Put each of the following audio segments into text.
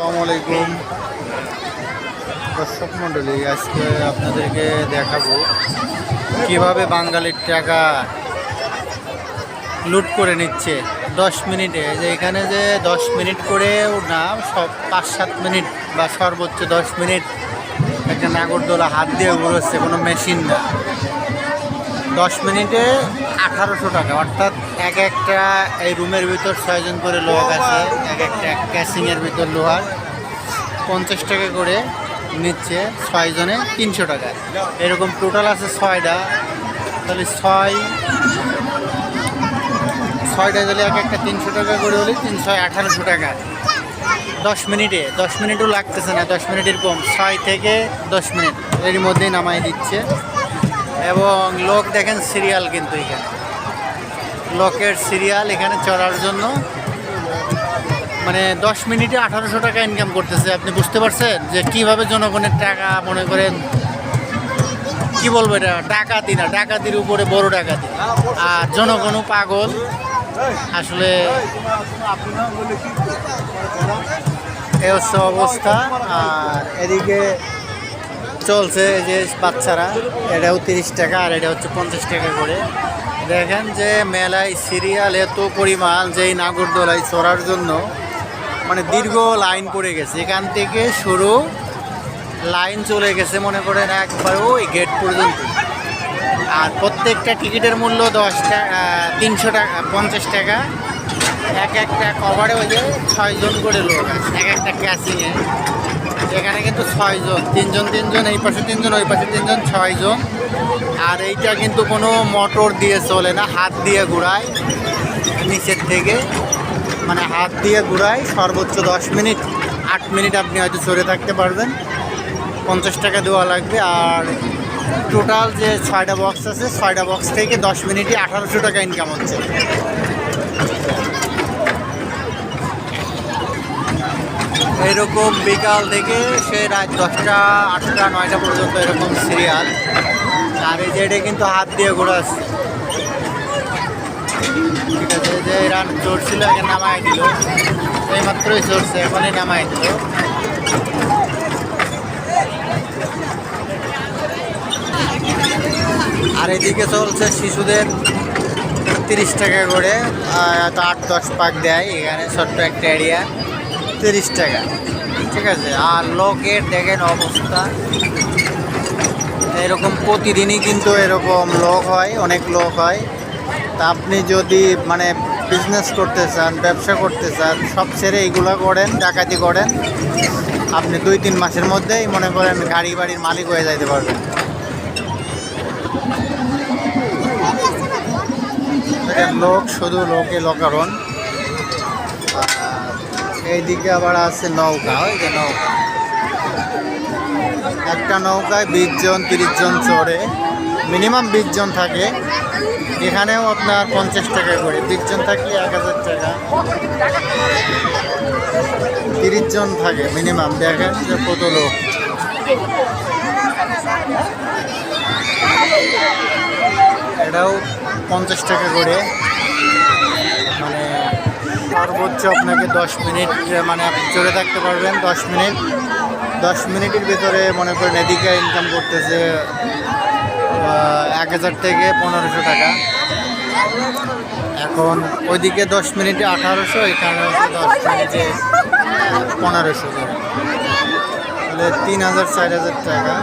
আসসালামু আলাইকুম দর্শক মণ্ডলী, আজকে আপনাদেরকে দেখাবো কিভাবে বাঙালির টাকা লুট করে নিচ্ছে 10 মিনিটে। যে এখানে যে 10 মিনিট করেও না, সব 5-7 মিনিট বা সর্বোচ্চ 10 মিনিট একটা নাগরদোলা হাত দিয়ে ঘুরোচ্ছে, কোনো মেশিন না। 10 মিনিটে 1800 টাকা, অর্থাৎ একটা এই রুমের ভিতর 6 জন করে লোক আছে, একটা ক্যাসিংয়ের ভিতর লোহার 50 টাকা করে নিচ্ছে, 6 জনে 300 টাকা। এরকম টোটাল আছে 6টা, তাহলে 6টা দিলে একটা 300 টাকা করে হলে 1800 টাকা 10 মিনিটে। 10 মিনিটও লাগতেছে না, 10 মিনিটের কম, 6 থেকে 10 মিনিট এর মধ্যেই নামাই দিচ্ছে। এবং লোক দেখেন সিরিয়াল, কিন্তু এখানে লোকের সিরিয়াল এখানে চড়ার জন্য। মানে 10 মিনিটে 1800 টাকা ইনকাম করতেছে। আপনি বুঝতে পারছেন যে কিভাবে জনগণের টাকা, মনে করেন কি বলবো, এটা ডাকাতি না, ডাকাতির উপরে বড় ডাকাতি। আর জনগণও পাগল আসলে, এই হচ্ছে অবস্থা। আর এদিকে চলছে যে বাচ্চারা, এটাও 30 টাকা আর এটা হচ্ছে 50 টাকা করে। দেখেন যে মেলায় সিরিয়াল এত পরিমাণ, যে এই নাগরদোলায় চড়ার জন্য মানে দীর্ঘ লাইন পড়ে গেছে। এখান থেকে শুরু লাইন চলে গেছে মনে করেন একবার ওই গেট পর্যন্ত। আর প্রত্যেকটা টিকিটের মূল্য 10 টাকা, 300 টাকা, 50 টাকা। একটা কভারে ওই যে 6 জন করে লোক আছে একটা ক্যাসিংয়ে। এখানে কিন্তু 6 জন, 3 জন, এই পাশে 3 জন, ওই পাশে 3 জন, 6 জন। আর এইটা কিন্তু কোনো মোটর দিয়ে চলে না, হাত দিয়ে ঘুরায় নিচের থেকে, মানে হাত দিয়ে ঘুরায়। সর্বোচ্চ 10 মিনিট, 8 মিনিট আপনি হয়তো চড়ে থাকতে পারবেন, 50 টাকা দেওয়া লাগবে। আর টোটাল যে 6টা বক্স আছে, 6টা বক্স থেকে 10 মিনিটে 1800 টাকা ইনকাম হচ্ছে। এরকম বিকাল থেকে সে রাত 10টা, 8টা, 9টা পর্যন্ত এরকম সিরিয়াল। আর এই যে এটা কিন্তু হাত দিয়ে ঘোরাচ্ছে, ঠিক আছে। যে রান চড়ছিল, এখানে নামাই দিল, এইমাত্রই চড়ছে, এখনই নামাই দিল। আর এদিকে চলছে শিশুদের 30 টাকা করে, 8-10 পাক দেয় এখানে, ছোট্ট একটা এরিয়া, 30 টাকা, ঠিক আছে। আর লোকের দেখেন অবস্থা, এরকম প্রতিদিনই কিন্তু এরকম লোক হয়, অনেক লোক হয়। তা আপনি যদি মানে বিজনেস করতে চান, ব্যবসা করতে চান, সব ছেড়ে এইগুলো করেন, ডাকাতি করেন, আপনি 2-3 মাসের মধ্যেই মনে করেন গাড়ি বাড়ির মালিক হয়ে যাইতে পারবেন। লোক শুধু লোকে লোকারণ। এইদিকে আবার আছে নৌকা, ওই যে নৌকা, একটা নৌকায় 20 জন 30 জন চড়ে, মিনিমাম 20 জন থাকে। এখানেও আপনার 50 টাকা করে, 20 জন থাকলে 1000 টাকা, 30 জন থাকে মিনিমাম। দেখেন যে কত লোক। এটাও 50 টাকা করে, মানে সর্বোচ্চ আপনাকে 10 মিনিট মানে আপনি চড়ে থাকতে পারবেন। 10 মিনিট, 10 মিনিটের ভিতরে মনে করেন এদিকে ইনকাম করতেছে 1000 থেকে 1500 টাকা। এখন ওইদিকে 10 মিনিটে 1800, এখানে হচ্ছে 10 মিনিটে 1500, তাহলে 3000-4000 টাকা।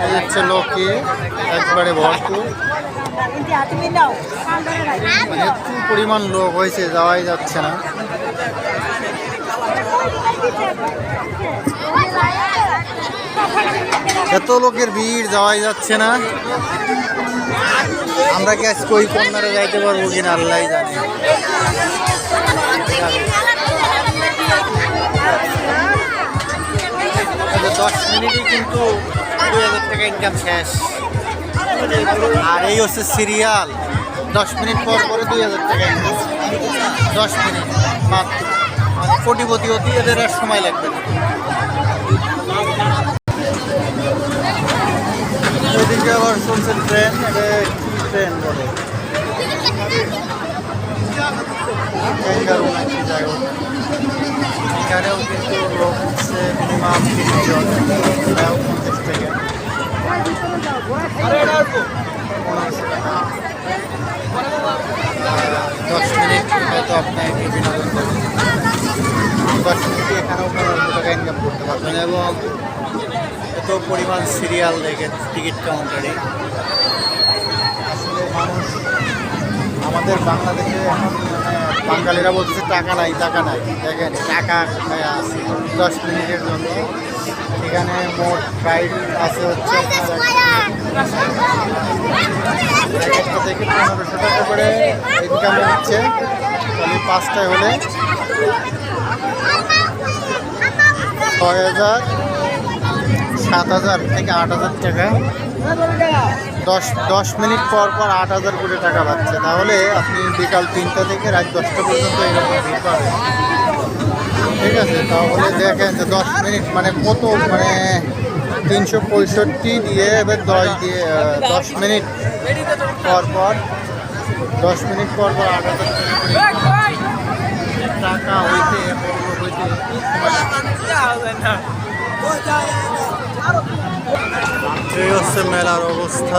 এই হচ্ছে লোকে একবারে ভরপুর, মানে একটু পরিমাণ লোক হয়েছে, যাওয়াই যাচ্ছে না। এত লোকের ভিড়, যাওয়াই যাচ্ছে না। আমরা কি আজকে ওই কর্নারে যাইতে পারবো কিনা আল্লাহ জানে। 10 মিনিটই কিন্তু 2000 টাকা ইনকাম শেষ। আর এই হচ্ছে সিরিয়াল, 10 মিনিট পর পরে 2000 টাকা ইনকাম, 10 মিনিট মাত্র। কোটিপতি হতে এদের আর সময় লাগবে না। এদিকে আবার চলছে ট্রেন, এটা কি ট্রেন বলে, ক্যাঙ্গারু নাকি যাই হোক, এখানেও কিন্তু লোক হচ্ছে মিনিমাম 30 জন, এটাও 50 টাকা, 1500 টাকা। 10 মিনিট হয়তো আপনাকে বিনোদন দেবেন, 10 মিনিটে এখানেও 1500 টাকা ইনকাম করতে পারবেন। এবং এত পরিমাণ সিরিয়াল দেখে টিকিট কাউন্টারে, আসলে মানুষ আমাদের বাংলাদেশে এখন মানে বাঙালিরা বলতেছে টাকা নাই টাকা নাই, দেখেন টাকা কোথায় আছে 10 মিনিটের জন্য। এখানে মোট রাইড আছে হচ্ছে একটা থেকে 1500 টাকা করে ইনকাম হচ্ছে, খালি 5টায় হলে 6000, 7000 থেকে 8000 টাকা। 10 মিনিট পর পর 8000 করে টাকা পাচ্ছে, তাহলে আপনি বিকাল 3টা থেকে রাত 10টা পর্যন্ত এরকম ভিড় পাবেন। ঠিক আছে, তাহলে দেখেন যে 10 মিনিট মানে কত, মানে 365 দিয়ে এবার 10 মিনিট পর পর 10 মিনিট পর পর 8000 টাকা হইতে এই হচ্ছে মেলার অবস্থা।